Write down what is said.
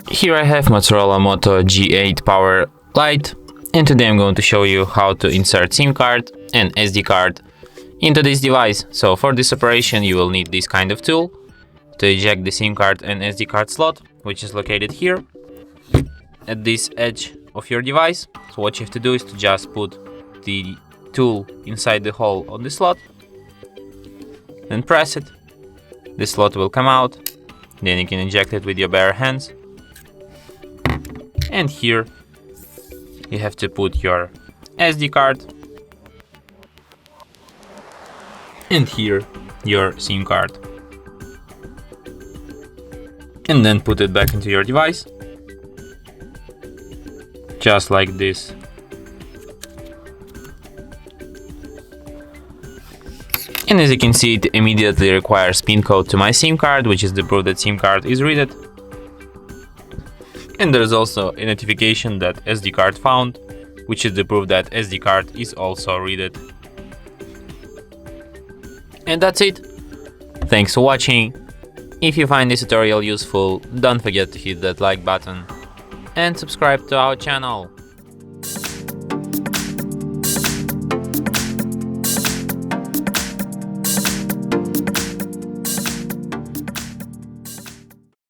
Here I have Motorola Moto G8 Power Lite, and today I'm going to show you how to insert SIM card and SD card into this device. So for this operation you will need this kind of tool to eject the SIM card and SD card slot, which is located here at this edge of your device. So what you have to do is to just put the tool inside the hole on the slot and press it. The slot will come out, then you can eject it with your bare hands. And here you have to put your SD card, and here your SIM card, and then put it back into your device, just like this. And as you can see, it immediately requires PIN code to my SIM card, which is the proof that SIM card is read. And there's also a notification that SD card found, which is the proof that SD card is also read. And that's it. Thanks for watching. If you find this tutorial useful, don't forget to hit that like button and subscribe to our channel.